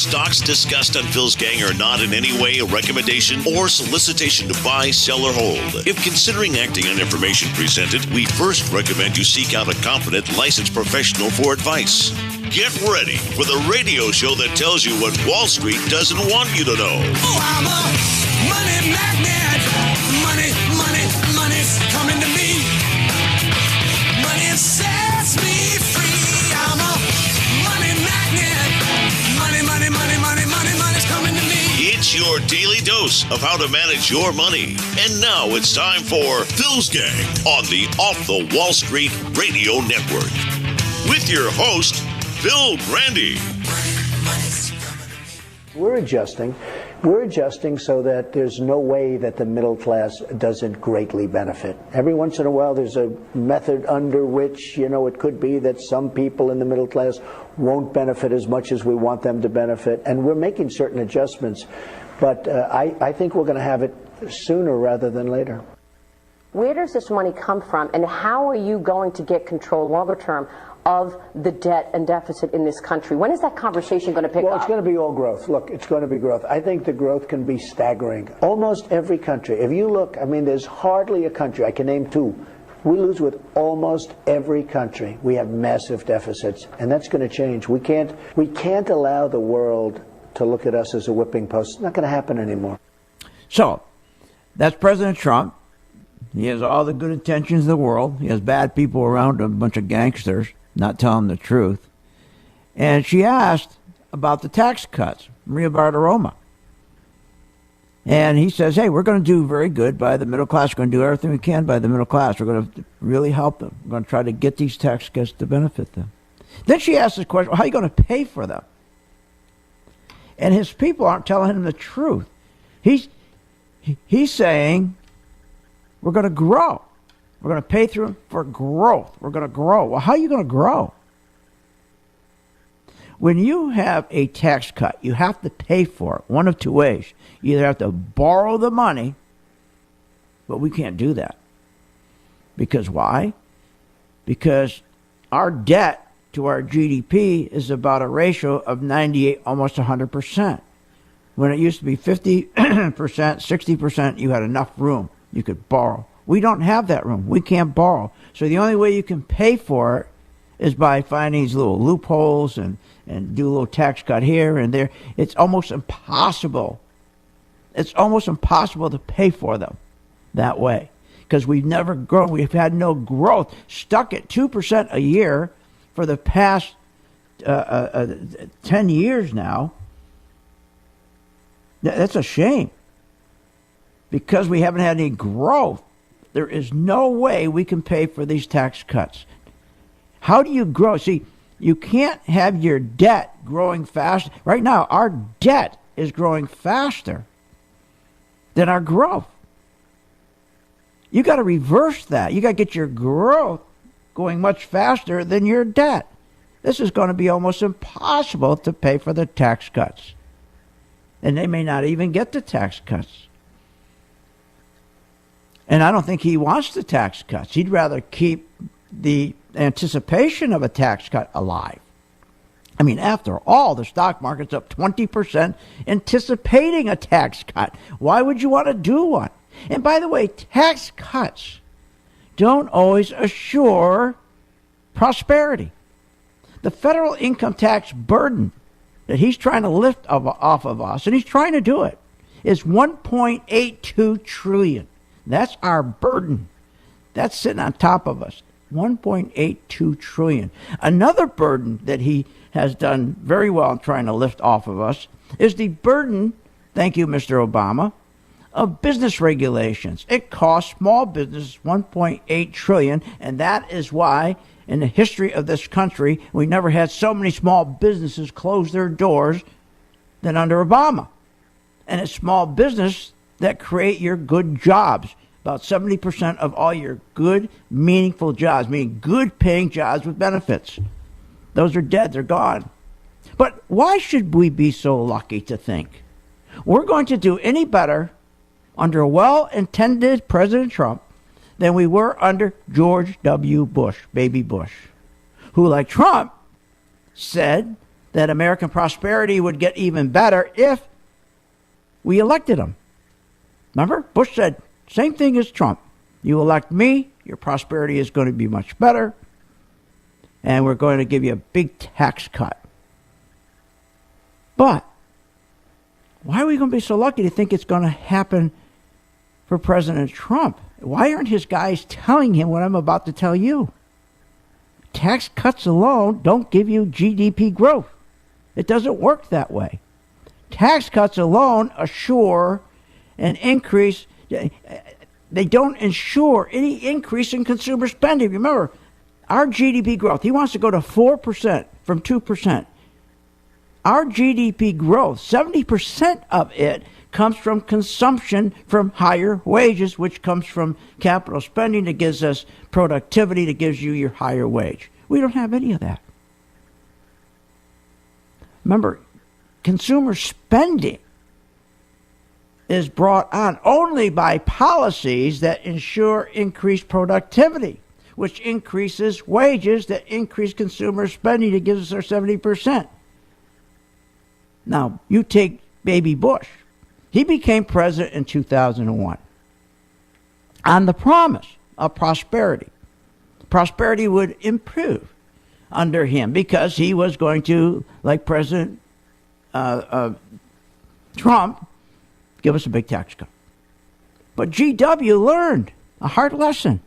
stocks discussed on Phil's Gang are not in any way a recommendation or solicitation to buy, sell, or hold. If considering acting on information presented, we first recommend you seek out a competent, licensed professional for advice. Get ready for the radio show that tells you what Wall Street doesn't want you to know. Oh, I'm a money magnet. Money, money, money's coming to me. Money sets me free. I'm a money magnet. Money, money, money, money, money, money's coming to me. It's your daily dose of how to manage your money. And now it's time for Phil's Gang on the Off the Wall Street Radio Network. With your host, Phil Grande. We're adjusting. We're adjusting so that there's no way that the middle class doesn't greatly benefit. Every once in a while there's a method under which, it could be that some people in the middle class won't benefit as much as we want them to benefit. And we're making certain adjustments. But I think we're going to have it sooner rather than later. Where does this money come from, and how are you going to get control longer term of the debt and deficit in this country? When is that conversation going to pick up? Well, it's going to be all growth. Look, it's going to be growth. I think the growth can be staggering. Almost every country. If you look, there's hardly a country, I can name two. We lose with almost every country. We have massive deficits, and that's going to change. We can't allow the world to look at us as a whipping post. It's not going to happen anymore. So, that's President Trump. He has all the good intentions in the world. He has bad people around him, a bunch of gangsters, not telling the truth. And she asked about the tax cuts, Maria Bartiromo. And he says, hey, we're going to do very good by the middle class. We're going to do everything we can by the middle class. We're going to really help them. We're going to try to get these tax cuts to benefit them. Then she asked this question, well, how are you going to pay for them? And his people aren't telling him the truth. He's saying, we're going to grow. We're going to pay through for growth. We're going to grow. Well, how are you going to grow? When you have a tax cut, you have to pay for it one of two ways. You either have to borrow the money, but we can't do that. Because why? Because our debt to our GDP is about a ratio of 98, almost 100%. When it used to be 50%, 60%, you had enough room. You could borrow. We don't have that room. We can't borrow. So the only way you can pay for it is by finding these little loopholes and do a little tax cut here and there. It's almost impossible. It's almost impossible to pay for them that way because we've never grown. We've had no growth. Stuck at 2% a year for the past 10 years now. That's a shame. Because we haven't had any growth, there is no way we can pay for these tax cuts. How do you grow? See, you can't have your debt growing fast. Right now, our debt is growing faster than our growth. You got to reverse that. You got to get your growth going much faster than your debt. This is going to be almost impossible to pay for the tax cuts. And they may not even get the tax cuts. And I don't think he wants the tax cuts. He'd rather keep the anticipation of a tax cut alive. After all, the stock market's up 20% anticipating a tax cut. Why would you want to do one? And by the way, tax cuts don't always assure prosperity. The federal income tax burden that he's trying to lift off of us, and he's trying to do it, is $1.82 trillion. That's our burden. That's sitting on top of us. $1.82 trillion. Another burden that he has done very well in trying to lift off of us is the burden, thank you, Mr. Obama, of business regulations. It costs small businesses $1.8 trillion, and that is why in the history of this country we never had so many small businesses close their doors than under Obama. And it's small business that create your good jobs. About 70% of all your good, meaningful jobs, meaning good paying jobs with benefits. Those are dead, they're gone. But why should we be so lucky to think we're going to do any better under a well-intended President Trump than we were under George W. Bush, baby Bush, who, like Trump, said that American prosperity would get even better if we elected him. Remember, Bush said, same thing as Trump. You elect me, your prosperity is going to be much better, and we're going to give you a big tax cut. But why are we going to be so lucky to think it's going to happen for President Trump? Why aren't his guys telling him what I'm about to tell you? Tax cuts alone don't give you GDP growth. It doesn't work that way. Tax cuts alone assure an increase. They don't ensure any increase in consumer spending. Remember, our GDP growth, he wants to go to 4% from 2%. Our GDP growth, 70% of it comes from consumption from higher wages, which comes from capital spending that gives us productivity, that gives you your higher wage. We don't have any of that. Remember, consumer spending is brought on only by policies that ensure increased productivity, which increases wages, that increase consumer spending, that gives us our 70%. Now, you take baby Bush. He became president in 2001 on the promise of prosperity. Prosperity would improve under him because he was going to, like President Trump, give us a big tax cut. But GW learned a hard lesson.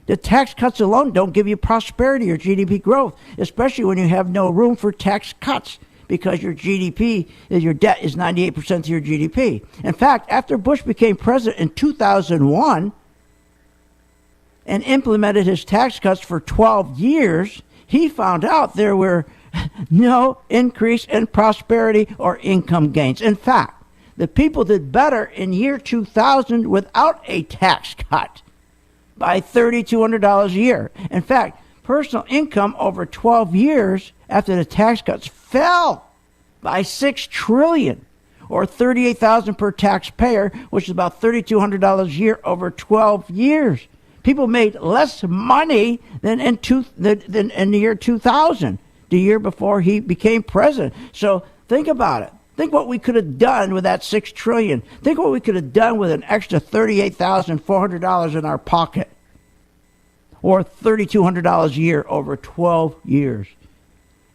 The tax cuts alone don't give you prosperity or GDP growth, especially when you have no room for tax cuts, because your GDP, your debt is 98% of your GDP. In fact, after Bush became president in 2001 and implemented his tax cuts for 12 years, he found out there were no increase in prosperity or income gains. In fact, the people did better in year 2000 without a tax cut by $3,200 a year. In fact, personal income over 12 years after the tax cuts fell by $6 trillion, or $38,000 per taxpayer, which is about $3,200 a year over 12 years. People made less money than in the year 2000, the year before he became president. So think about it. Think what we could have done with that $6 trillion. Think what we could have done with an extra $38,400 in our pocket, or $3,200 a year over 12 years.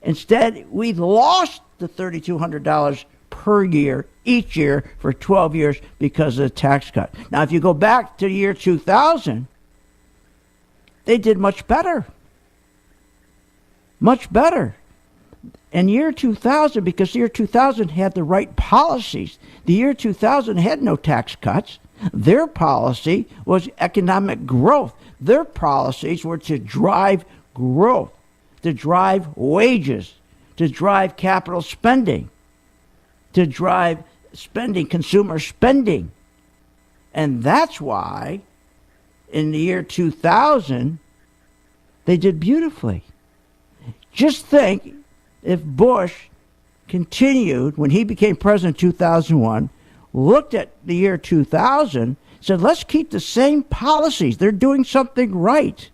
Instead, we lost the $3,200 per year each year for 12 years because of the tax cut. Now, if you go back to the year 2000, they did much better. Much better. In year 2000, because the year 2000 had the right policies, the year 2000 had no tax cuts. Their policy was economic growth. Their policies were to drive growth, to drive wages, to drive capital spending, to drive spending, consumer spending. And that's why in the year 2000, they did beautifully. Just think if Bush continued, when he became president in 2001, looked at the year 2000, said, let's keep the same policies. They're doing something right.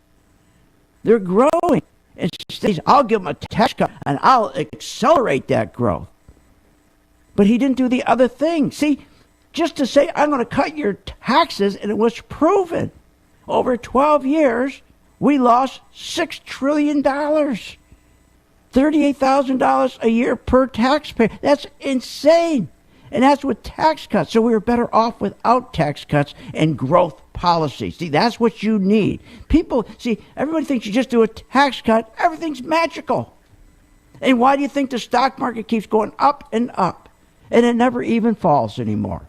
They're growing. And says, I'll give them a tax cut and I'll accelerate that growth. But he didn't do the other thing. See, just to say, I'm going to cut your taxes, and it was proven. Over 12 years, we lost $6 trillion. $38,000 a year per taxpayer. That's insane. And that's with tax cuts. So we were better off without tax cuts and growth policies. See, that's what you need. People, see, everybody thinks you just do a tax cut, everything's magical. And why do you think the stock market keeps going up and up? And it never even falls anymore.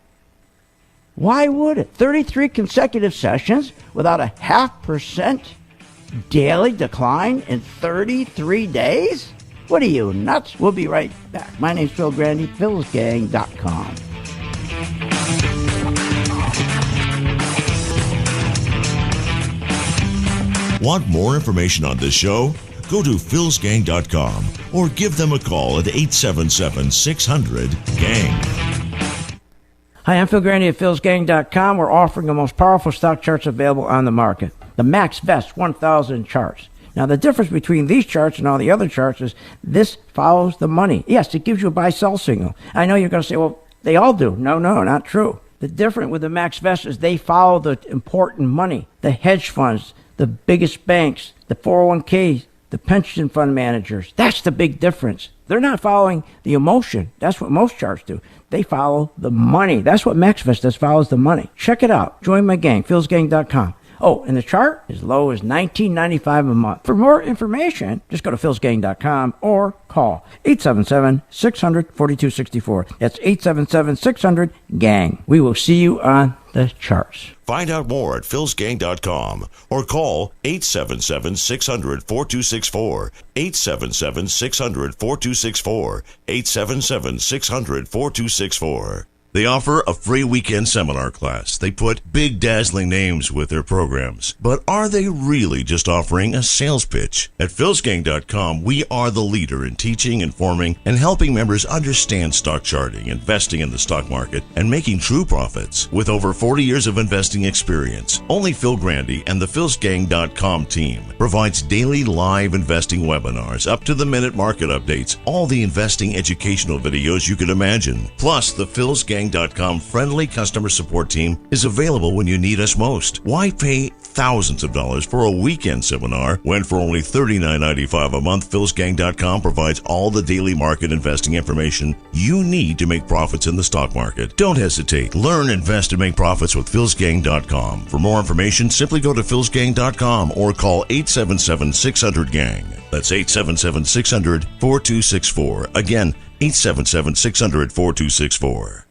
Why would it? 33 consecutive sessions without a 0.5% daily decline in 33 days? What are you, nuts? We'll be right back. My name's Phil Grandy, philsgang.com. Want more information on this show? Go to philsgang.com or give them a call at 877-600-GANG. Hi, I'm Phil Grandy at philsgang.com. We're offering the most powerful stock charts available on the market. The Max Best 1000 charts. Now, the difference between these charts and all the other charts is this follows the money. Yes, it gives you a buy-sell signal. I know you're going to say, well, they all do. No, not true. The difference with the MaxVest is they follow the important money, the hedge funds, the biggest banks, the 401ks, the pension fund managers. That's the big difference. They're not following the emotion. That's what most charts do. They follow the money. That's what MaxVest does, follows the money. Check it out. Join my gang, philsgang.com. Oh, and the chart is low as $19.95 a month. For more information, just go to philsgang.com or call 877-600-4264. That's 877-600-GANG. We will see you on the charts. Find out more at philsgang.com or call 877-600-4264, 877-600-4264, 877-600-4264. They offer a free weekend seminar class. They put big dazzling names with their programs. But are they really just offering a sales pitch? At philsgang.com, we are the leader in teaching, informing, and helping members understand stock charting, investing in the stock market, and making true profits. With over 40 years of investing experience, only Phil Grandy and the philsgang.com team provides daily live investing webinars, up-to-the-minute market updates, all the investing educational videos you could imagine. Plus, the philsgang.com friendly customer support team is available when you need us most. Why pay thousands of dollars for a weekend seminar when for only $39.95 a month, philsgang.com provides all the daily market investing information you need to make profits in the stock market? Don't hesitate. Learn, invest, and make profits with philsgang.com. For more information, simply go to philsgang.com or call 877-600-GANG. That's 877-600-4264. Again, 877-600-4264.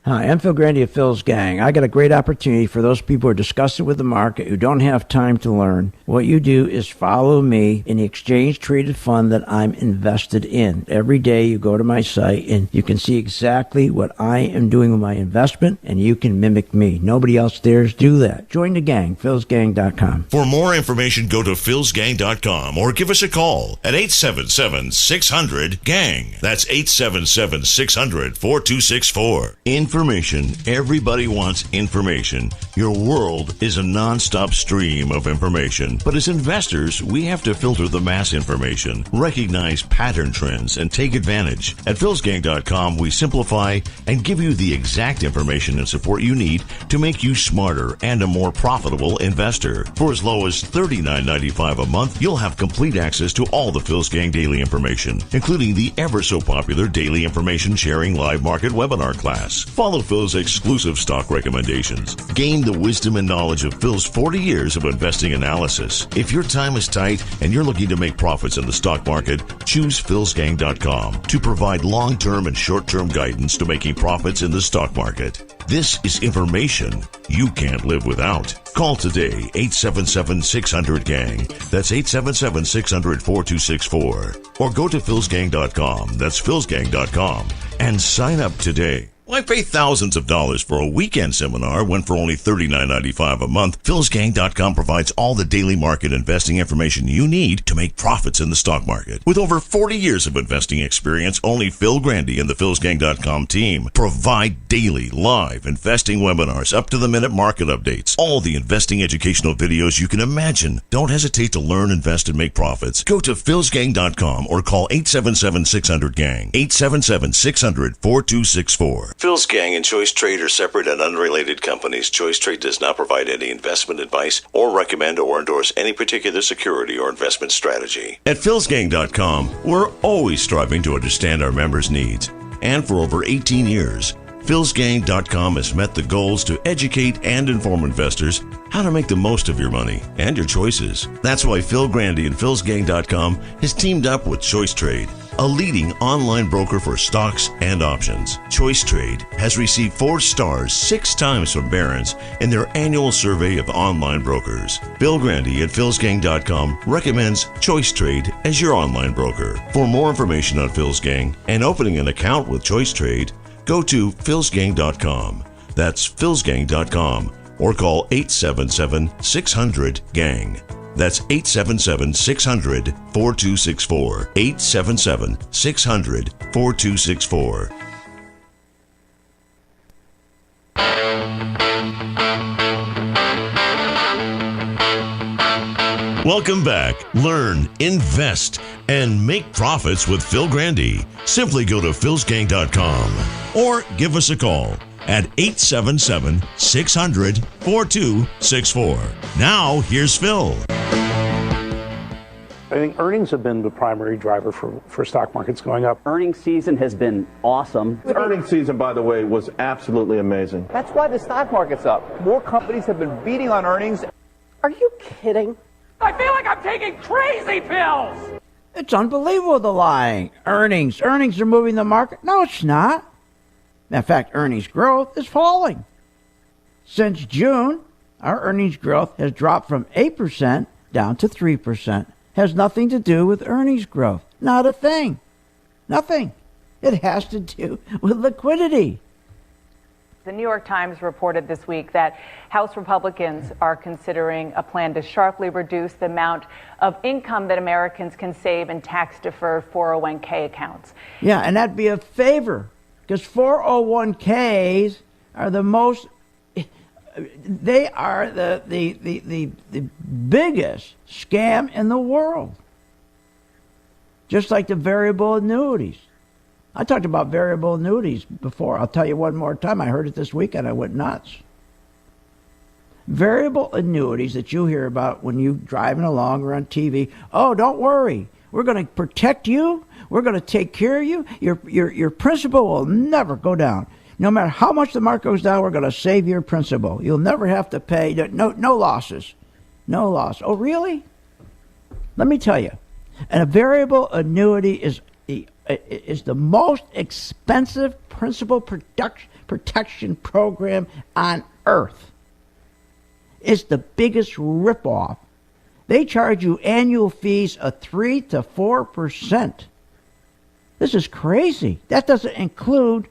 Hi, I'm Phil Grandy of Phil's Gang. I got a great opportunity for those people who are disgusted with the market, who don't have time to learn. What you do is follow me in the exchange-traded fund that I'm invested in. Every day you go to my site and you can see exactly what I am doing with my investment, and you can mimic me. Nobody else dares do that. Join the gang, philsgang.com. For more information, go to philsgang.com or give us a call at 877-600-GANG. That's 877-600-4264. Information. Everybody wants information. Your world is a non-stop stream of information. But as investors, we have to filter the mass information, recognize pattern trends, and take advantage. At philsgang.com, we simplify and give you the exact information and support you need to make you smarter and a more profitable investor. For as low as $39.95 a month, you'll have complete access to all the Phil's Gang daily information, including the ever so popular daily information sharing live market webinar class. Follow Phil's exclusive stock recommendations. Gain the wisdom and knowledge of Phil's 40 years of investing analysis. If your time is tight and you're looking to make profits in the stock market, choose philsgang.com to provide long-term and short-term guidance to making profits in the stock market. This is information you can't live without. Call today, 877-600-GANG. That's 877-600-4264. Or go to philsgang.com. That's philsgang.com. And sign up today. Why pay thousands of dollars for a weekend seminar when for only $39.95 a month, philsgang.com provides all the daily market investing information you need to make profits in the stock market. With over 40 years of investing experience, only Phil Grandy and the philsgang.com team provide daily live investing webinars, up-to-the-minute market updates, all the investing educational videos you can imagine. Don't hesitate to learn, invest, and make profits. Go to philsgang.com or call 877-600-GANG, 877-600-4264. Phil's Gang and Choice Trade are separate and unrelated companies. Choice Trade does not provide any investment advice or recommend or endorse any particular security or investment strategy. At philsgang.com, we're always striving to understand our members' needs. And for over 18 years, philsgang.com has met the goals to educate and inform investors how to make the most of your money and your choices. That's why Phil Grandy and philsgang.com has teamed up with Choice Trade, a leading online broker for stocks and options. Choice Trade has received 4 stars 6 times from Barron's in their annual survey of online brokers. Phil Grandy at philsgang.com recommends Choice Trade as your online broker. For more information on Phil's Gang and opening an account with Choice Trade, go to philsgang.com. That's philsgang.com or call 877-600-GANG. That's 877-600-4264. 877-600-4264. Welcome back. Learn, invest, and make profits with Phil Grandy. Simply go to philsgang.com or give us a call at 877-600-4264. Now, here's Phil. I think earnings have been the primary driver for stock markets going up. Earnings season has been awesome. The earnings season, by the way, was absolutely amazing. That's why the stock market's up. More companies have been beating on earnings. Are you kidding? I feel like I'm taking crazy pills! It's unbelievable, the lying. Earnings are moving the market. No, it's not. In fact, earnings growth is falling. Since June, our earnings growth has dropped from 8% down to 3%. Has nothing to do with earnings growth. Not a thing. Nothing. It has to do with liquidity. The New York Times reported this week that House Republicans are considering a plan to sharply reduce the amount of income that Americans can save in tax-deferred 401k accounts. Yeah, and that'd be a favor, because 401ks are the most, they are the biggest scam in the world. Just like the variable annuities. I talked about variable annuities before. I'll tell you one more time. I heard it this week and I went nuts. Variable annuities that you hear about when you're driving along or on TV. Oh, don't worry. We're going to protect you. We're going to take care of you. Your principal will never go down. No matter how much the market goes down, we're going to save your principal. You'll never have to pay. No losses. No loss. Oh, really? Let me tell you. And a variable annuity is the most expensive principal protection program on earth. It's the biggest ripoff. They charge you annual fees of 3 to 4%. This is crazy. That doesn't include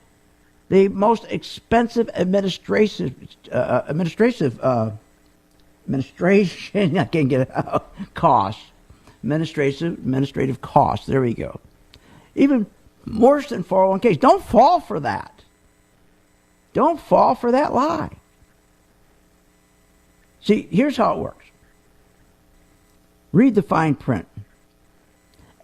the most expensive administration. I can't get it out. Costs. Administrative costs. There we go. Even worse than 401ks. Don't fall for that. Don't fall for that lie. See, here's how it works. Read the fine print.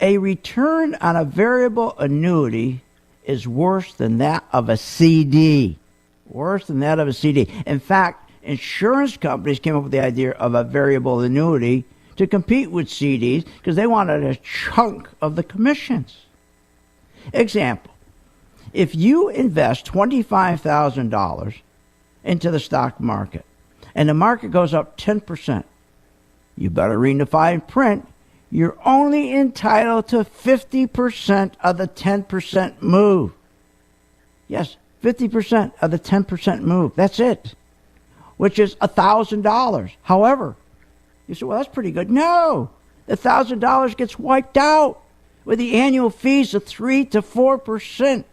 A return on a variable annuity is worse than that of a CD. Worse than that of a CD. In fact, insurance companies came up with the idea of a variable annuity to compete with CDs because they wanted a chunk of the commissions. Example, if you invest $25,000 into the stock market and the market goes up 10%, you better read the fine print. You're only entitled to 50% of the 10% move. Yes, 50% of the 10% move. That's it, which is $1,000. However, you say, well, that's pretty good. No, the $1,000 gets wiped out with the annual fees of 3 to 4%.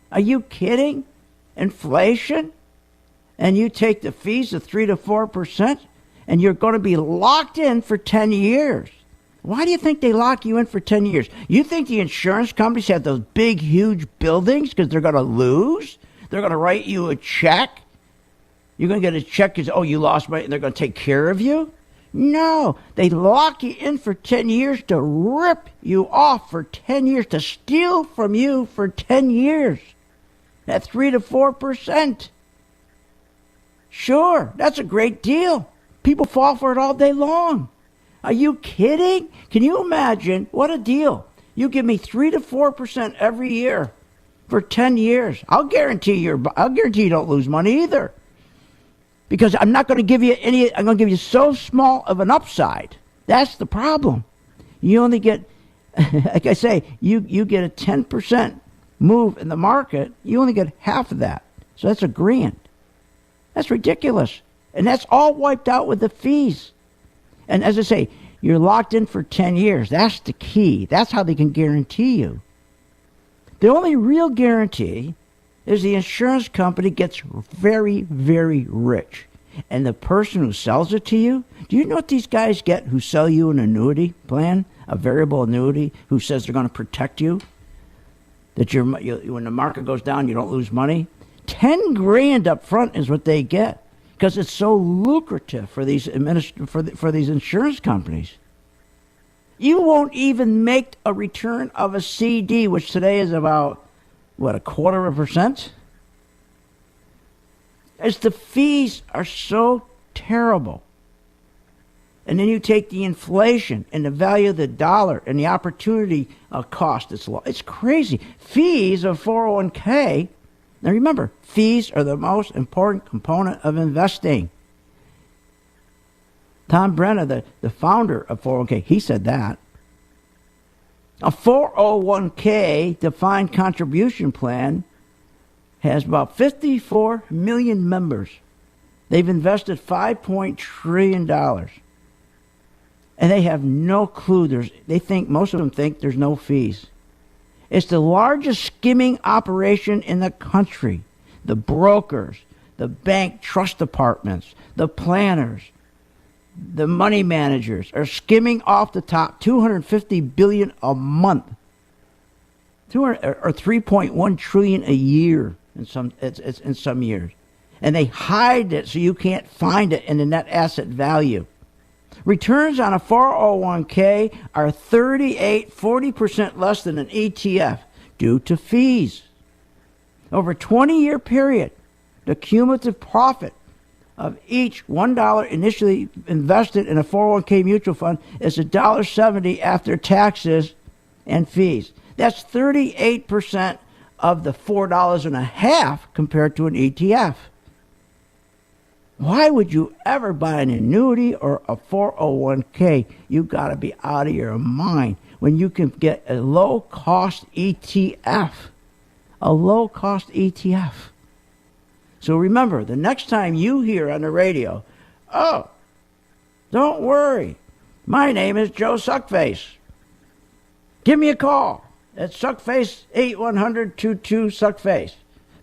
Are you kidding? Inflation? And you take the fees of 3 to 4%, and you're going to be locked in for 10 years. Why do you think they lock you in for 10 years? You think the insurance companies have those big, huge buildings because they're going to lose? They're going to write you a check? You're going to get a check because, oh, you lost money, and they're going to take care of you? No, they lock you in for 10 years to rip you off for 10 years, to steal from you for 10 years. At 3 to 4%. Sure, that's a great deal. People fall for it all day long. Are you kidding? Can you imagine? What a deal. You give me 3 to 4% every year for 10 years. I'll guarantee you don't lose money either. Because I'm not going to give you any, I'm going to give you so small of an upside. That's the problem. You only get, like I say, you get a 10% move in the market, you only get half of that. So that's $1,000. That's ridiculous. And that's all wiped out with the fees. And as I say, you're locked in for 10 years. That's the key. That's how they can guarantee you. The only real guarantee is the insurance company gets very, very rich. And the person who sells it to you, do you know what these guys get who sell you an annuity plan, a variable annuity, who says they're going to protect you? That when the market goes down, you don't lose money? $10,000 up front is what they get. because it's so lucrative for these for these insurance companies. You won't even make a return of a CD, which today is about, what, 0.25%? As the fees are so terrible. And then you take the inflation and the value of the dollar and the opportunity cost. It's crazy. Fees of 401k. Now remember, fees are the most important component of investing. Tom Brenner, the founder of 401k, he said that. A 401k defined contribution plan has about 54 million members. They've invested $5 trillion. And they have no clue. Most of them think there's no fees. It's the largest skimming operation in the country. The brokers, the bank trust departments, the planners, the money managers are skimming off the top $250 billion a month, or 3.1 trillion a year in some years, and they hide it so you can't find it in the net asset value. Returns on a 401k are 40% less than an ETF due to fees. Over a 20-year period, the cumulative profit of each $1 initially invested in a 401k mutual fund is $1.70 after taxes and fees. That's 38% of the $4.50 compared to an ETF. Why would you ever buy an annuity or a 401k? You got to be out of your mind when you can get a low-cost ETF. A low-cost ETF. So remember, the next time you hear on the radio, oh, don't worry, my name is Joe Suckface. Give me a call at Suckface 8100-22-SUCKFACE,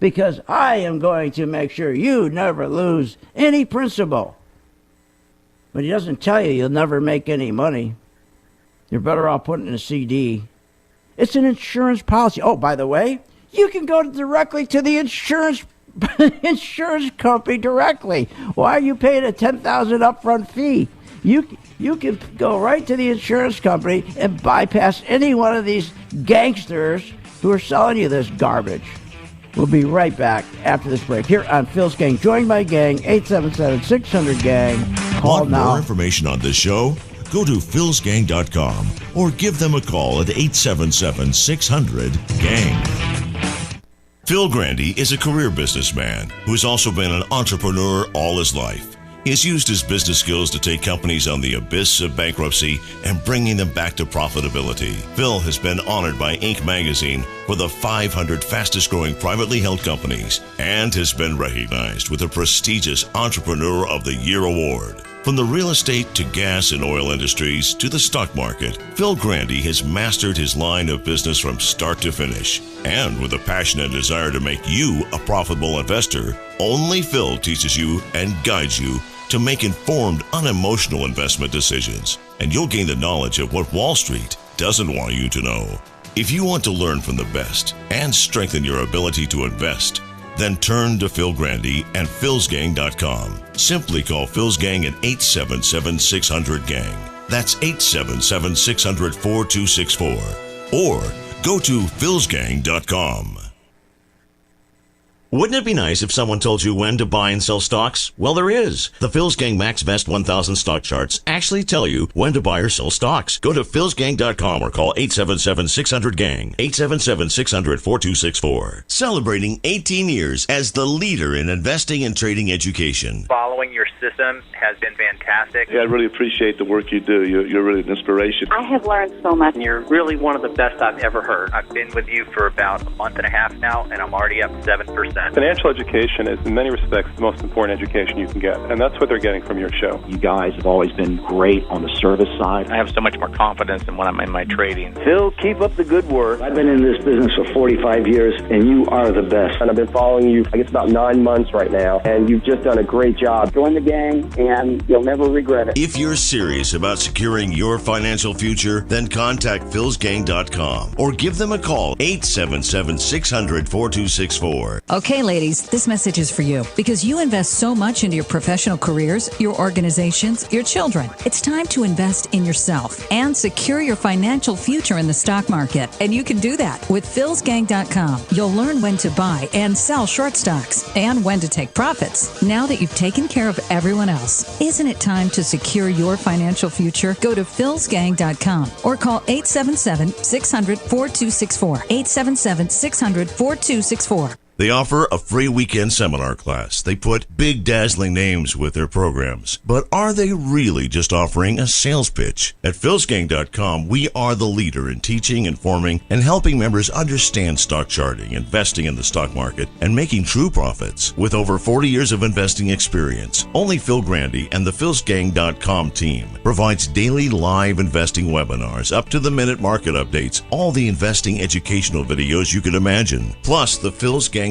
because I am going to make sure you never lose any principal. But he doesn't tell you you'll never make any money. You're better off putting in a CD. It's an insurance policy. Oh, by the way, you can go directly to the insurance company directly. Why are you paying a $10,000 upfront fee? You can go right to the insurance company and bypass any one of these gangsters who are selling you this garbage. We'll be right back after this break here on Phil's Gang. Join my gang, 877-600-GANG. Call Want now. more information on this show? Go to philsgang.com or give them a call at 877-600-GANG. Phil Grandy is a career businessman who's also been an entrepreneur all his life. He's used his business skills to take companies on the abyss of bankruptcy and bringing them back to profitability. Phil has been honored by Inc. magazine for the 500 fastest growing privately held companies and has been recognized with the prestigious Entrepreneur of the Year award. From the real estate to gas and oil industries to the stock market, Phil Grandy has mastered his line of business from start to finish. And with a passion and desire to make you a profitable investor, only Phil teaches you and guides you to make informed, unemotional investment decisions. And you'll gain the knowledge of what Wall Street doesn't want you to know. If you want to learn from the best and strengthen your ability to invest, then turn to Phil Grandy and philsgang.com. Simply call Phil's Gang at 877-600-GANG. That's 877-600-4264. Or go to philsgang.com. Wouldn't it be nice if someone told you when to buy and sell stocks? Well, there is. The Phil's Gang Max Best 1000 stock charts actually tell you when to buy or sell stocks. Go to philsgang.com or call 877-600-GANG, 877-600-4264. Celebrating 18 years as the leader in investing and trading education. Following your system has been fantastic. Yeah, I really appreciate the work you do. You're really an inspiration. I have learned so much. You're really one of the best I've ever heard. I've been with you for about a month and a half now, and I'm already up 7%. Financial education is, in many respects, the most important education you can get, and that's what they're getting from your show. You guys have always been great on the service side. I have so much more confidence in when I'm in my trading. Phil, keep up the good work. I've been in this business for 45 years, and you are the best. And I've been following you, I guess, about 9 months right now, and you've just done a great job. Join the gang, and you'll never regret it. If you're serious about securing your financial future, then contact philsgang.com or give them a call, 877-600-4264. Okay, ladies, this message is for you because you invest so much into your professional careers, your organizations, your children. It's time to invest in yourself and secure your financial future in the stock market. And you can do that with philsgang.com. You'll learn when to buy and sell short stocks and when to take profits. Now that you've taken care of everyone else, isn't it time to secure your financial future? Go to philsgang.com or call 877-600-4264. 877-600-4264. They offer a free weekend seminar class. They put big, dazzling names with their programs. But are they really just offering a sales pitch? At philsgang.com, we are the leader in teaching, informing, and helping members understand stock charting, investing in the stock market, and making true profits. With over 40 years of investing experience, only Phil Grandy and the philsgang.com team provides daily live investing webinars, up-to-the-minute market updates, all the investing educational videos you could imagine. Plus, the philsgang.com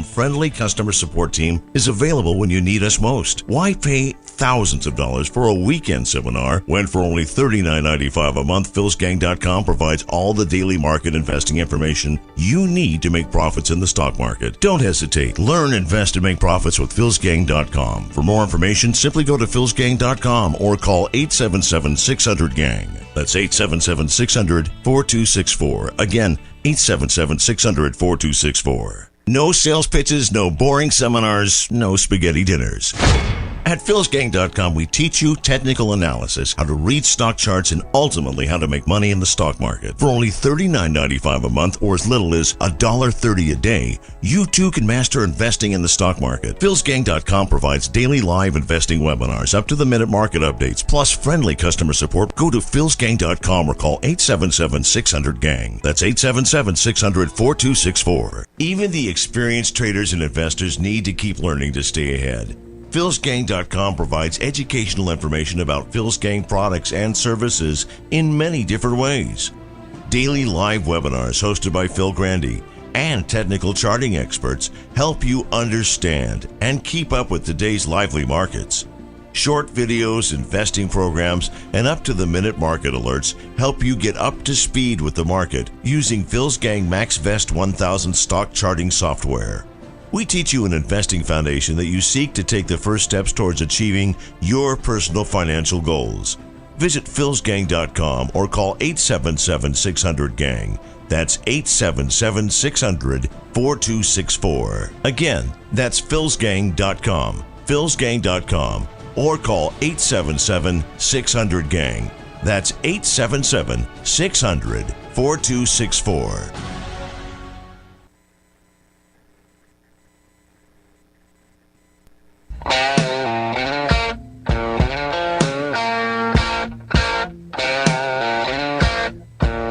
friendly customer support team is available when you need us most. Why pay thousands of dollars for a weekend seminar when for only $39.95 a month, philsgang.com provides all the daily market investing information you need to make profits in the stock market? Don't hesitate. Learn, invest, and make profits with philsgang.com. For more information, simply go to philsgang.com or call 877-600-GANG. That's 877-600-4264. Again, 877-600-4264. No sales pitches, no boring seminars, no spaghetti dinners. At philsgang.com, we teach you technical analysis, how to read stock charts, and ultimately how to make money in the stock market. For only $39.95 a month or as little as $1.30 a day, you too can master investing in the stock market. philsgang.com provides daily live investing webinars, up-to-the-minute market updates, plus friendly customer support. Go to philsgang.com or call 877-600-GANG. That's 877-600-4264. Even the experienced traders and investors need to keep learning to stay ahead. philsgang.com provides educational information about Phil's Gang products and services in many different ways. Daily live webinars hosted by Phil Grandy and technical charting experts help you understand and keep up with today's lively markets. Short videos, investing programs, and up-to-the-minute market alerts help you get up to speed with the market using Phil's Gang MaxVest 1000 stock charting software. We teach you an investing foundation that you seek to take the first steps towards achieving your personal financial goals. Visit philsgang.com or call 877-600-GANG. That's 877-600-4264. Again, that's philsgang.com. philsgang.com or call 877-600-GANG. That's 877-600-4264.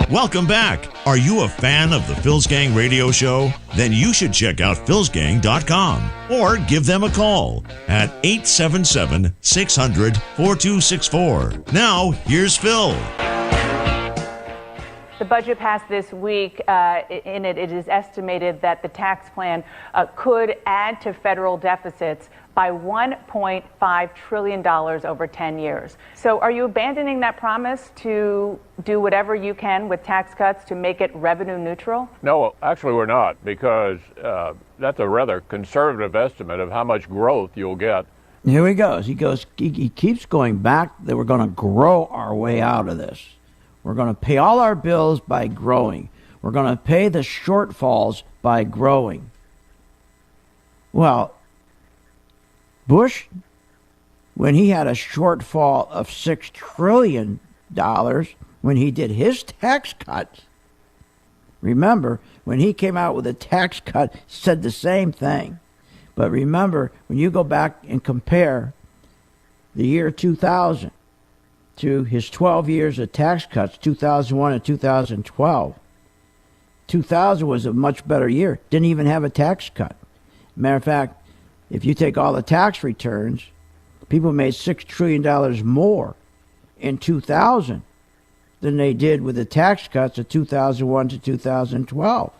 Welcome back. Are you a fan of the Phil's Gang radio show? Then you should check out philsgang.com or give them a call at 877-600-4264. Now, here's Phil. The budget passed this week. In it is estimated that the tax plan could add to federal deficits by $1.5 trillion over 10 years. So are you abandoning that promise to do whatever you can with tax cuts to make it revenue neutral? No, actually we're not, because that's a rather conservative estimate of how much growth you'll get. Here he goes. He keeps going back that we're going to grow our way out of this. We're going to pay all our bills by growing. We're going to pay the shortfalls by growing. Well, Bush, when he had a shortfall of $6 trillion when he did his tax cuts, remember, when he came out with a tax cut, said the same thing. But remember, when you go back and compare the year 2000 to his 12 years of tax cuts, 2001 and 2012, 2000 was a much better year. Didn't even have a tax cut. Matter of fact, if you take all the tax returns, people made $6 trillion more in 2000 than they did with the tax cuts of 2001 to 2012.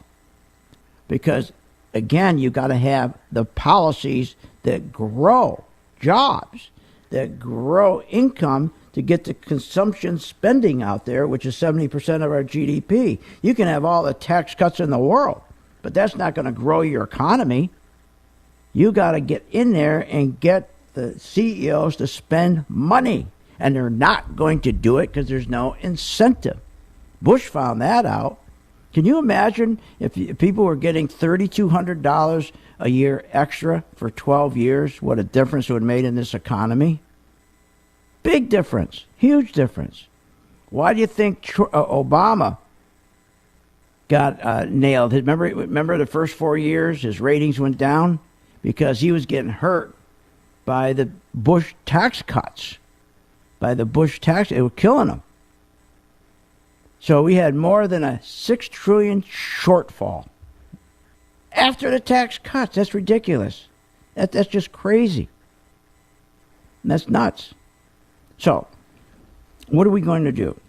Because, again, you got to have the policies that grow jobs, that grow income to get the consumption spending out there, which is 70% of our GDP. You can have all the tax cuts in the world, but that's not going to grow your economy. You got to get in there and get the CEOs to spend money, and they're not going to do it because there's no incentive. Bush found that out. Can you imagine if people were getting $3,200 a year extra for 12 years, what a difference it would have made in this economy? Big difference, huge difference. Why do you think Obama got nailed? Remember the first 4 years, his ratings went down because he was getting hurt by the Bush tax cuts. It was killing him. So we had more than a $6 trillion shortfall after the tax cuts. That's ridiculous. That's just crazy. That's nuts. So, what are we going to do?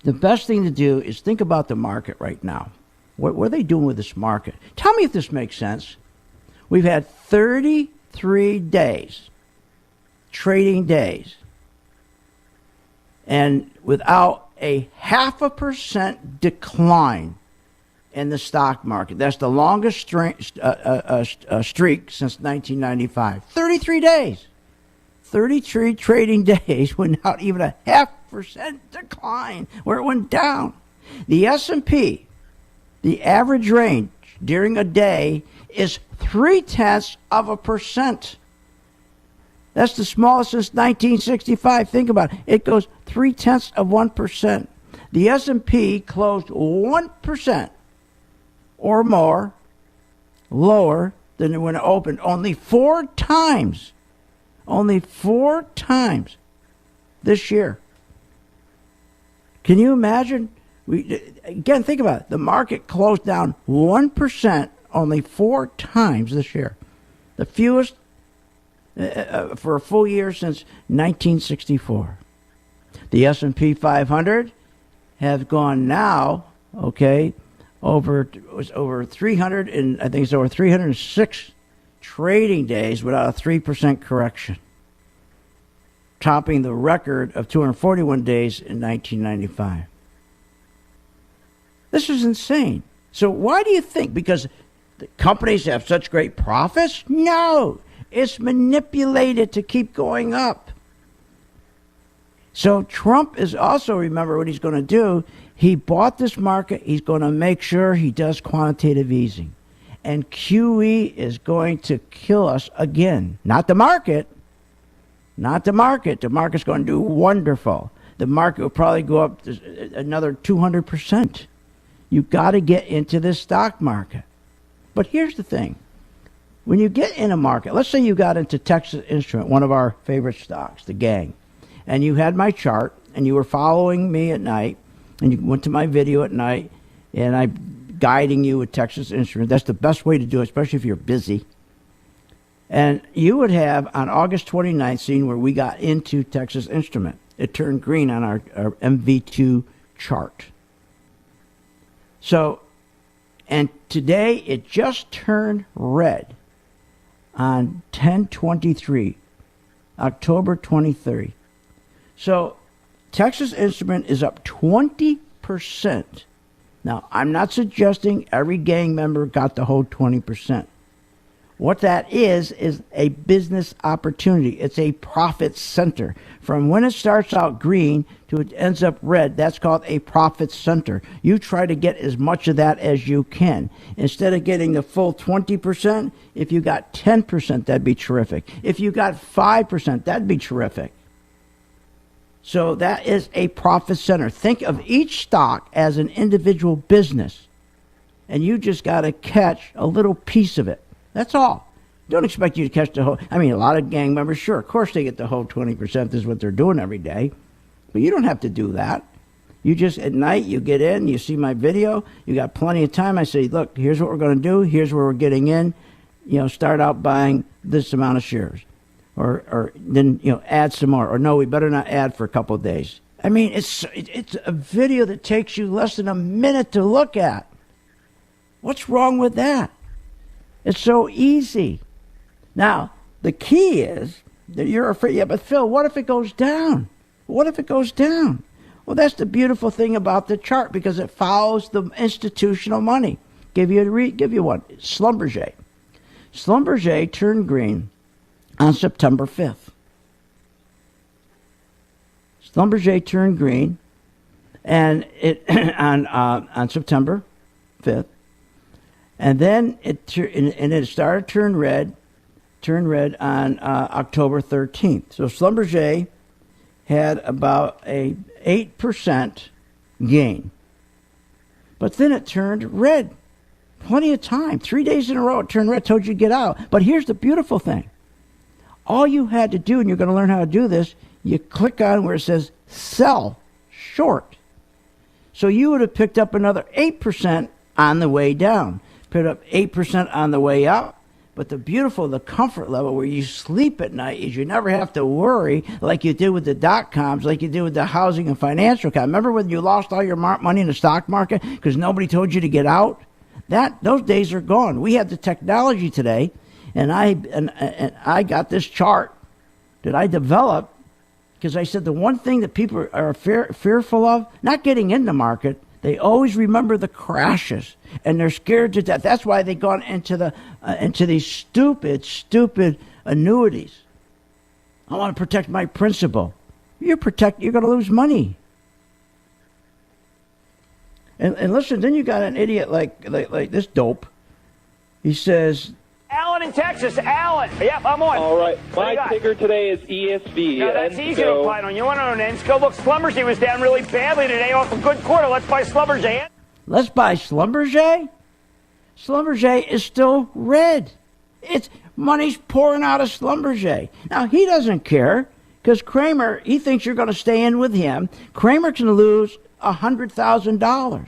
The best thing to do is think about the market right now. What are they doing with this market? Tell me if this makes sense. We've had 33 days, trading days, and without a 0.5% decline in the stock market. That's the longest streak since 1995. 33 days. 33 trading days without even a 0.5% decline where it went down. The S&P, the average range during a day is 0.3%. That's the smallest since 1965. Think about it. It goes 0.3%. The S&P closed 1% or more lower than when it opened only 4 times. Only 4 times this year. Can you imagine? Again, think about it. The market closed down 1% only 4 times this year. The fewest for a full year since 1964. The S&P 500 has gone now, over 300 and I think it's over 306 trading days without a 3% correction, topping the record of 241 days in 1995. This is insane. So why do you think? Because the companies have such great profits? No. It's manipulated to keep going up. So Trump is also, remember what he's going to do. He bought this market. He's going to make sure he does quantitative easing. And QE is going to kill us again. Not the market. Not the market. The market's going to do wonderful. The market will probably go up another 200%. You've got to get into this stock market. But here's the thing. When you get in a market, let's say you got into Texas Instrument, one of our favorite stocks, the gang, and you had my chart, and you were following me at night, and you went to my video at night, and I'm guiding you with Texas Instrument. That's the best way to do it, especially if you're busy. And you would have, on August 29th, seen where we got into Texas Instrument. It turned green on our MV2 chart. So, and today it just turned red on 10/23, October 23. So Texas Instrument is up 20%. Now, I'm not suggesting every gang member got the whole 20%. What that is a business opportunity. It's a profit center. From when it starts out green to it ends up red, that's called a profit center. You try to get as much of that as you can. Instead of getting the full 20%, if you got 10%, that'd be terrific. If you got 5%, that'd be terrific. So that is a profit center. Think of each stock as an individual business, and you just got to catch a little piece of it. That's all. Don't expect you to catch the whole. I mean, a lot of gang members, sure, of course they get the whole 20%. This is what they're doing every day. But you don't have to do that. You just, at night, you get in, you see my video, you got plenty of time. I say, look, here's what we're going to do. Here's where we're getting in. Start out buying this amount of shares. Or then, add some more. Or no, we better not add for a couple of days. I mean, it's a video that takes you less than a minute to look at. What's wrong with that? It's so easy. Now, the key is You're afraid. Yeah, but Phil, what if it goes down? What if it goes down? Well, that's the beautiful thing about the chart because it follows the institutional money. Give you one. Schlumberger. Schlumberger turned green on September 5th. Schlumberger turned green, and it on September 5th, and then it started to turn red on October 13th. So Schlumberger had about a 8% gain, but then it turned red. Plenty of time. 3 days in a row it turned red. Told you to get out. But here's the beautiful thing. All you had to do, and you're going to learn how to do this, you click on where it says sell short. So you would have picked up another 8% on the way down. Picked up 8% on the way up. But the comfort level where you sleep at night is you never have to worry like you did with the dot-coms, like you did with the housing and financial com. Remember when you lost all your money in the stock market because nobody told you to get out? Those days are gone. We have the technology today, and I got this chart that I developed because I said the one thing that people are fearful of, not getting in the market, they always remember the crashes, and they're scared to death. That's why they've gone into these stupid annuities. I want to protect my principal. You're going to lose money. And listen, then you got an idiot like this dope. He says, Alan in Texas. Alan. Yep, I'm on. All right. My ticker today is ESV. Now, that's easy to apply on. You want to own Ensco? Look, Schlumberger was down really badly today off a good quarter. Let's buy Schlumberger. Let's buy Schlumberger? Schlumberger is still red. Money's pouring out of Schlumberger. Now, he doesn't care because Kramer, he thinks you're going to stay in with him. Kramer can lose $100,000.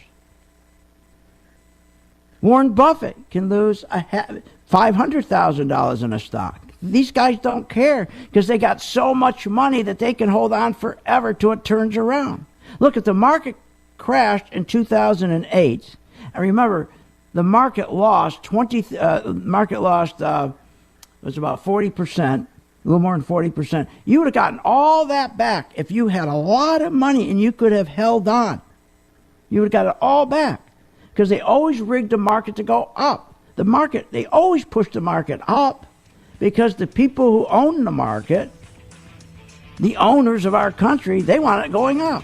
Warren Buffett can lose $500,000 in a stock. These guys don't care because they got so much money that they can hold on forever till it turns around. Look, if the market crashed in 2008, and remember, the market lost was about 40%, a little more than 40%. You would have gotten all that back if you had a lot of money and you could have held on. You would have got it all back because they always rigged the market to go up. They always push the market up because the people who own the market, the owners of our country, they want it going up.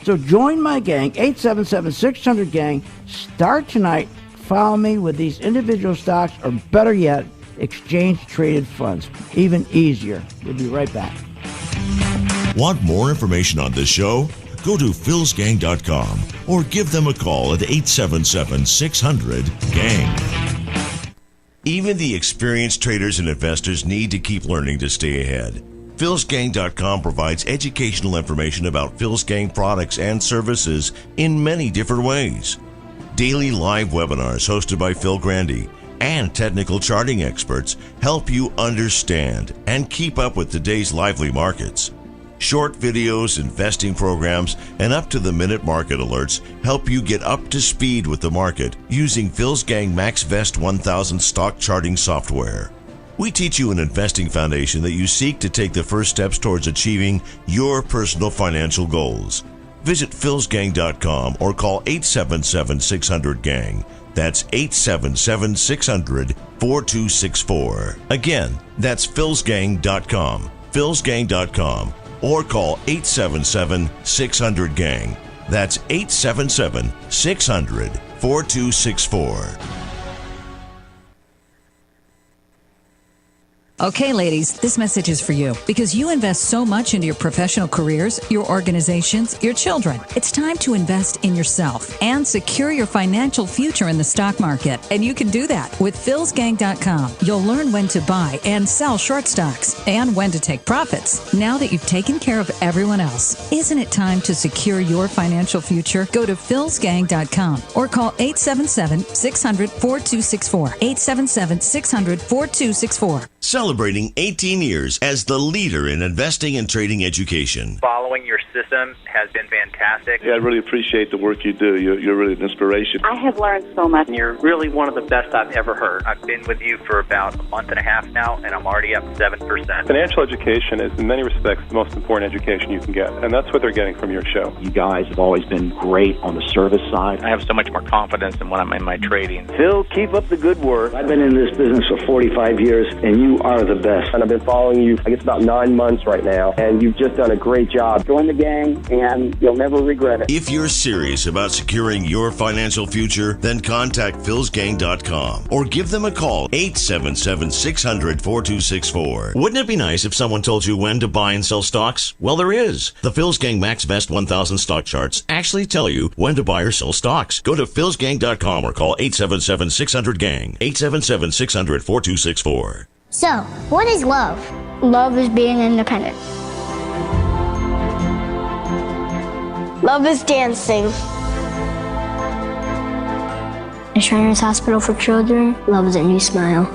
So join my gang, 877-600-GANG. Start tonight. Follow me with these individual stocks, or better yet, exchange-traded funds. Even easier. We'll be right back. Want more information on this show? Go to philsgang.com or give them a call at 877-600-GANG. Even the experienced traders and investors need to keep learning to stay ahead. philsgang.com provides educational information about Phil's Gang products and services in many different ways. Daily live webinars hosted by Phil Grandy and technical charting experts help you understand and keep up with today's lively markets. Short videos, investing programs, and up-to-the-minute market alerts help you get up to speed with the market using Phil's Gang MaxVest 1000 stock charting software. We teach you an investing foundation that you seek to take the first steps towards achieving your personal financial goals. Visit philsgang.com or call 877-600-GANG. That's 877-600-4264. Again, that's philsgang.com. philsgang.com. Or call 877-600-GANG. That's 877-600-4264. Okay, ladies, this message is for you because you invest so much into your professional careers, your organizations, your children. It's time to invest in yourself and secure your financial future in the stock market. And you can do that with philsgang.com. You'll learn when to buy and sell short stocks and when to take profits. Now that you've taken care of everyone else, isn't it time to secure your financial future? Go to philsgang.com or call 877-600-4264. 877-600-4264. Celebrate celebrating 18 years as the leader in investing and trading education. Following your system has been fantastic. Yeah, I really appreciate the work you do. You're really an inspiration. I have learned so much. You're really one of the best I've ever heard. I've been with you for about a month and a half now, and I'm already up 7%. Financial education is, in many respects, the most important education you can get, and that's what they're getting from your show. You guys have always been great on the service side. I have so much more confidence in when I'm in my trading. Phil, keep up the good work. I've been in this business for 45 years, and you are the best. And I've been following you, I guess, about 9 months right now, and you've just done a great job. Join the gang, and you'll never regret it. If you're serious about securing your financial future, then contact philsgang.com or give them a call, 877-600-4264. Wouldn't it be nice if someone told you when to buy and sell stocks? Well, there is. The Phil's Gang Max Vest 1000 stock charts actually tell you when to buy or sell stocks. Go to philsgang.com or call 877-600-GANG, 877-600-4264. So, what is love? Love is being independent. Love is dancing. At Shriners Hospital for Children, love is a new smile.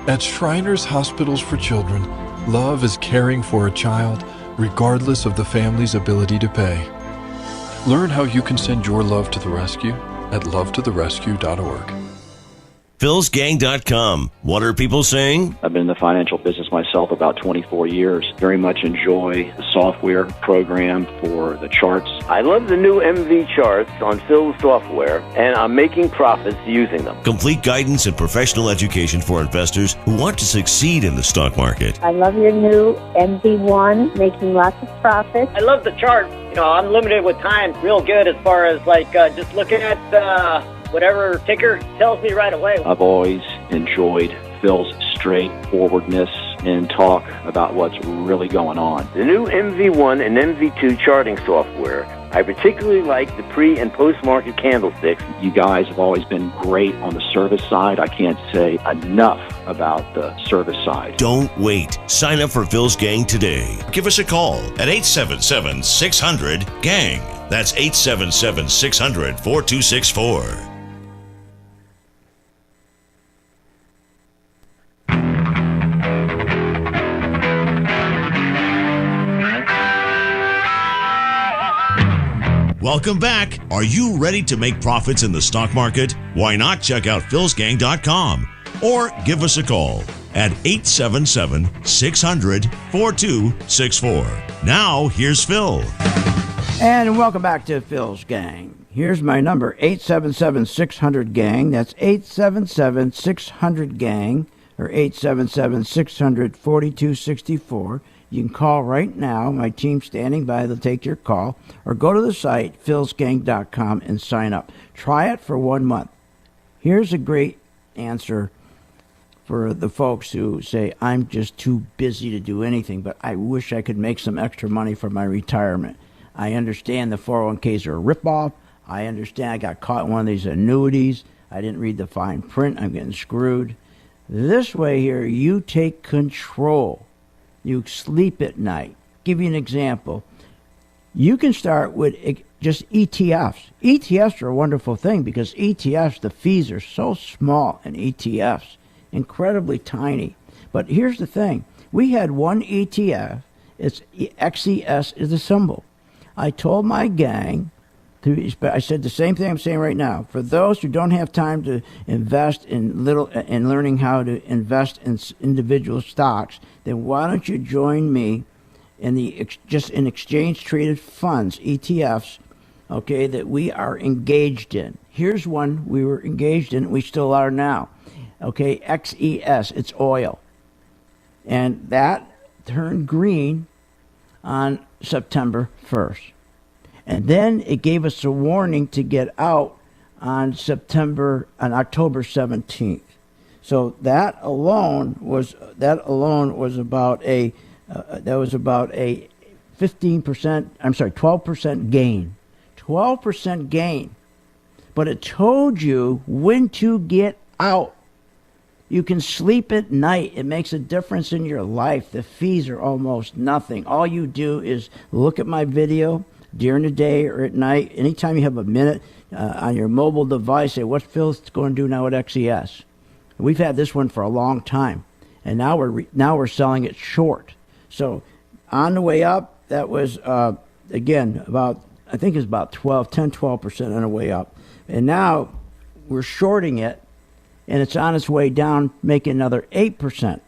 At Shriners Hospitals for Children, love is caring for a child regardless of the family's ability to pay. Learn how you can send your love to the rescue at lovetotherescue.org. philsgang.com. What are people saying? I've been in the financial business myself about 24 years. Very much enjoy the software program for the charts. I love the new MV charts on Phil's software, and I'm making profits using them. Complete guidance and professional education for investors who want to succeed in the stock market. I love your new MV1, making lots of profits. I love the chart. You know, I'm limited with time, real good as far as just looking at whatever ticker tells me right away. I've always enjoyed Phil's straightforwardness and talk about what's really going on. The new MV1 and MV2 charting software. I particularly like the pre- and post-market candlesticks. You guys have always been great on the service side. I can't say enough about the service side. Don't wait. Sign up for Phil's Gang today. Give us a call at 877-600-GANG. That's 877-600-4264. Welcome back. Are you ready to make profits in the stock market? Why not check out philsgang.com or give us a call at 877-600-4264. Now, here's Phil. And welcome back to Phil's Gang. Here's my number, 877-600-GANG. That's 877-600-GANG or 877-600-4264. You can call right now. My team's standing by. They'll take your call. Or go to the site, philsgang.com, and sign up. Try it for 1 month. Here's a great answer for the folks who say, I'm just too busy to do anything, but I wish I could make some extra money for my retirement. I understand the 401ks are a ripoff. I understand I got caught in one of these annuities. I didn't read the fine print. I'm getting screwed. This way here, you take control. You sleep at night. Give you an example. You can start with just ETFs. ETFs are a wonderful thing because ETFs, the fees are so small in ETFs, incredibly tiny. But here's the thing. We had one ETF. It's XES is the symbol. I told my gang, I said the same thing I'm saying right now. For those who don't have time to invest in learning how to invest in individual stocks, then why don't you join me in in exchange traded funds, ETFs, okay, that we are engaged in. Here's one we were engaged in, we still are now. Okay, XES, it's oil. And that turned green on September 1st. And then it gave us a warning to get out on October 17th. So that alone was about a 12% gain. 12% gain. But it told you when to get out. You can sleep at night. It makes a difference in your life. The fees are almost nothing. All you do is look at my video during the day or at night. Anytime you have a minute on your mobile device, say, what's Phil going to do now at XES? We've had this one for a long time, and now we're selling it short. So on the way up, that was again about, I think it's about 12% on the way up, and now we're shorting it, and it's on its way down, making another 8%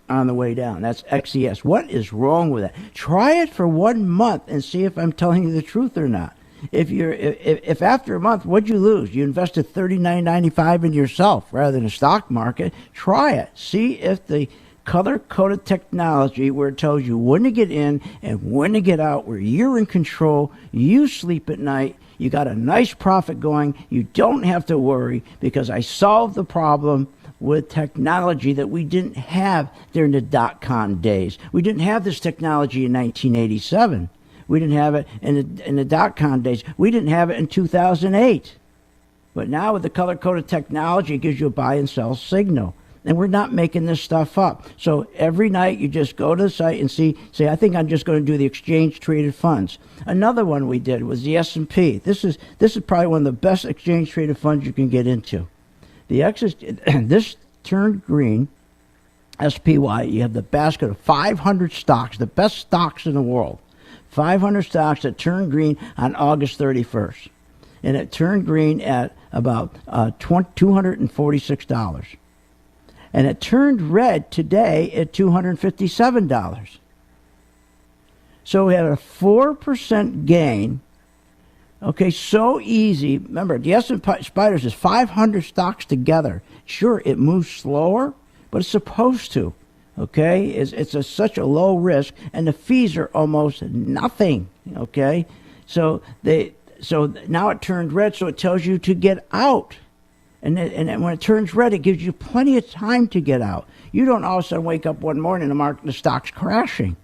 on the way down. That's XES. What is wrong with that? Try it for 1 month and see if I'm telling you the truth or not. If after a month, what'd you lose? You invested $39.95 in yourself rather than the stock market. Try it. See if the color-coded technology, where it tells you when to get in and when to get out, where you're in control, you sleep at night, you got a nice profit going, you don't have to worry, because I solved the problem with technology that we didn't have during the dot-com days. We didn't have this technology in 1987. We didn't have it in the dot-com days. We didn't have it in 2008. But now with the color-coded technology, it gives you a buy and sell signal. And we're not making this stuff up. So every night you just go to the site and say, I think I'm just going to do the exchange-traded funds. Another one we did was the S&P. This is probably one of the best exchange-traded funds you can get into. This turned green, SPY. You have the basket of 500 stocks, the best stocks in the world. 500 stocks that turned green on August 31st. And it turned green at about $246. And it turned red today at $257. So we had a 4% gain. Okay, so easy. Remember, the S&P Spiders is 500 stocks together. Sure, it moves slower, but it's supposed to. Okay, it's such a low risk, and the fees are almost nothing. Okay, so now it turned red, so it tells you to get out, and then when it turns red, it gives you plenty of time to get out. You don't all of a sudden wake up one morning and the stock's crashing.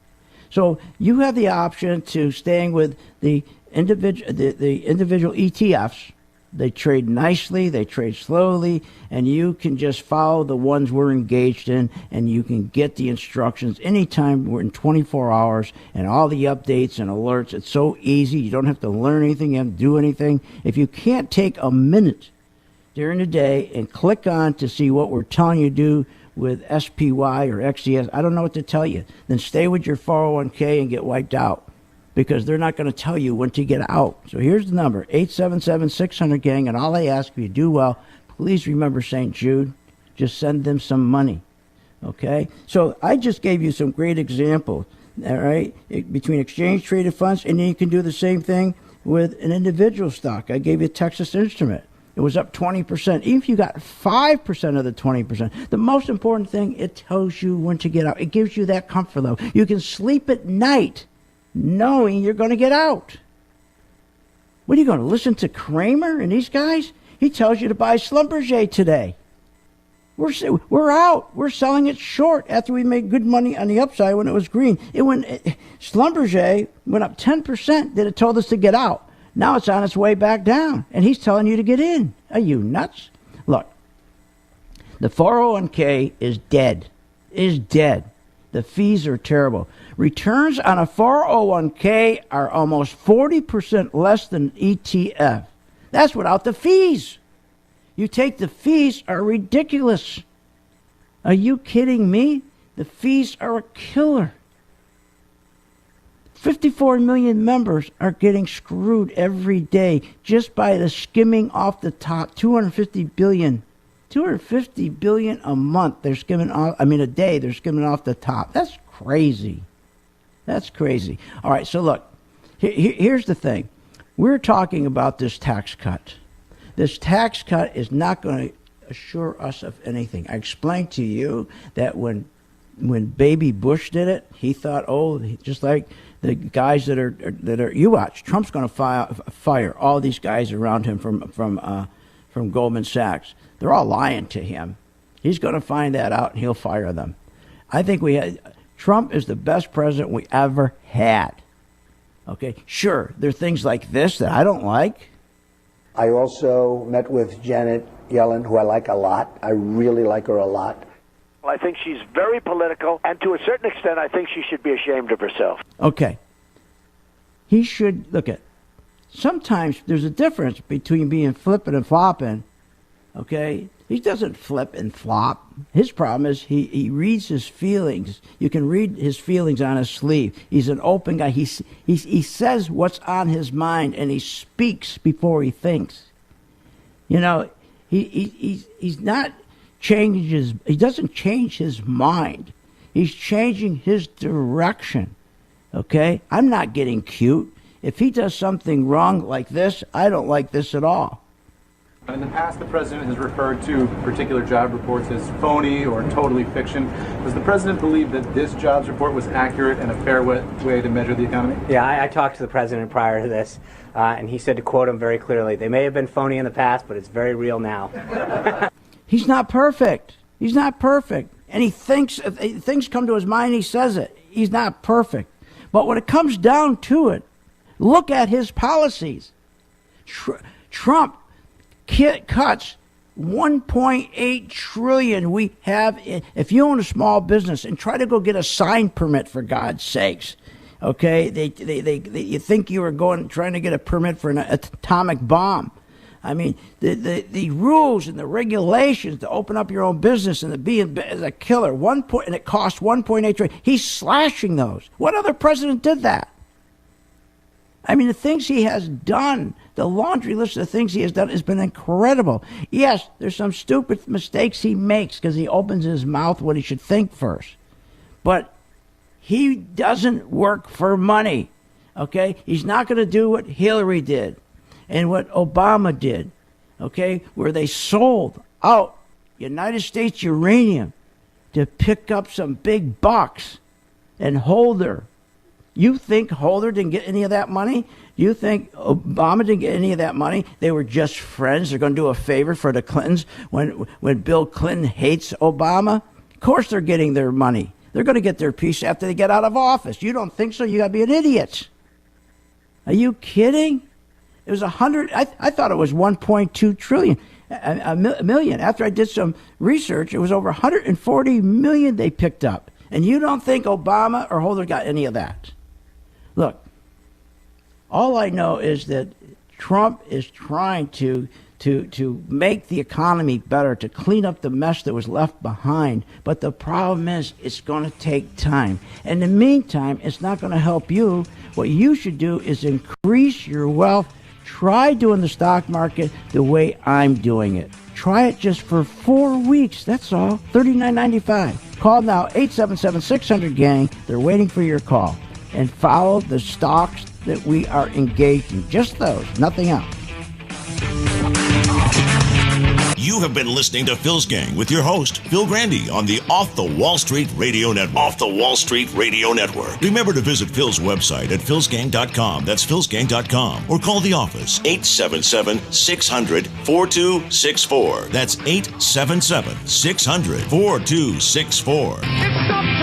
So you have the option to staying with the individual ETFs. They trade nicely, they trade slowly, and you can just follow the ones we're engaged in, and you can get the instructions anytime. We're in 24 hours, and all the updates and alerts. It's so easy. You don't have to learn anything, you have to do anything. If you can't take a minute during the day and click on to see what we're telling you to do with SPY or XES, I don't know what to tell you. Then stay with your 401k and get wiped out, because they're not going to tell you when to get out. So here's the number, 877-600-GANG, and all I ask, if you do well, please remember St. Jude. Just send them some money, okay? So I just gave you some great examples, all right, between exchange-traded funds, and then you can do the same thing with an individual stock. I gave you Texas Instrument. It was up 20%. Even if you got 5% of the 20%, the most important thing, it tells you when to get out. It gives you that comfort level. You can sleep at night knowing you're going to get out. What are you going to listen to Kramer and these guys? He tells you to buy Schlumberger today. We're out. We're selling it short after we made good money on the upside when it was green. Schlumberger went up 10%. Then it told us to get out. Now it's on its way back down, and he's telling you to get in. Are you nuts? Look, the 401k is dead. The fees are terrible. Returns on a 401k are almost 40% less than ETF. That's without the fees. You take the fees are ridiculous. Are you kidding me? The fees are a killer. 54 million members are getting screwed every day just by the skimming off the top. 250 billion a month they're skimming off. A day they're skimming off the top. That's crazy. All right, so look, here's the thing. We're talking about this tax cut. This tax cut is not going to assure us of anything. I explained to you that when Baby Bush did it, he thought, just like the guys that are you watch, Trump's going to fire all these guys around him from Goldman Sachs. They're all lying to him. He's going to find that out and he'll fire them. I think Trump is the best president we ever had. Okay, sure, there are things like this that I don't like. I also met with Janet Yellen, who I like a lot. I really like her a lot. Well, I think she's very political, and to a certain extent, I think she should be ashamed of herself. Okay. He should, sometimes there's a difference between being flippant and flopping Okay? He doesn't flip and flop. His problem is he reads his feelings. You can read his feelings on his sleeve. He's an open guy. He says what's on his mind, and he speaks before he thinks. You know, he's not changes. He doesn't change his mind. He's changing his direction. Okay? I'm not getting cute. If he does something wrong like this, I don't like this at all. In the past, the president has referred to particular job reports as phony or totally fiction. Does the president believe that this jobs report was accurate and a fair way to measure the economy? Yeah, I talked to the president prior to this, and he said, to quote him very clearly, they may have been phony in the past, but it's very real now. He's not perfect. He's not perfect. And he thinks, if things come to his mind, he says it. He's not perfect. But when it comes down to it, look at his policies. Trump cuts $1.8 trillion we have. If you own a small business and try to go get a sign permit, for God's sakes, okay? You think you were trying to get a permit for an atomic bomb. I mean, the rules and the regulations to open up your own business and to be as a killer, and it costs $1.8 trillion. He's slashing those. What other president did that? I mean, the things he has done, the laundry list of the things he has done has been incredible. Yes, there's some stupid mistakes he makes because he opens his mouth when he should think first. But he doesn't work for money, okay? He's not going to do what Hillary did and what Obama did, okay, where they sold out United States uranium to pick up some big bucks. And Holder, you think Holder didn't get any of that money? You think Obama didn't get any of that money? They were just friends. They're going to do a favor for the Clintons when Bill Clinton hates Obama? Of course they're getting their money. They're going to get their piece after they get out of office. You don't think so? You got to be an idiot. Are you kidding? It was I thought it was 1.2 trillion, a million. After I did some research, it was over 140 million they picked up. And you don't think Obama or Holder got any of that? Look, all I know is that Trump is trying to make the economy better, to clean up the mess that was left behind. But the problem is it's going to take time. In the meantime, it's not going to help you. What you should do is increase your wealth. Try doing the stock market the way I'm doing it. Try it just for 4 weeks. That's all. $39.95. Call now, 877-600-GANG. They're waiting for your call. And follow the stocks that we are engaged in. Just those, nothing else. You have been listening to Phil's Gang with your host, Phil Grandy, on the Off the Wall Street Radio Network. Off the Wall Street Radio Network. Remember to visit Phil's website at philsgang.com. That's philsgang.com. Or call the office, 877-600-4264. That's 877-600-4264.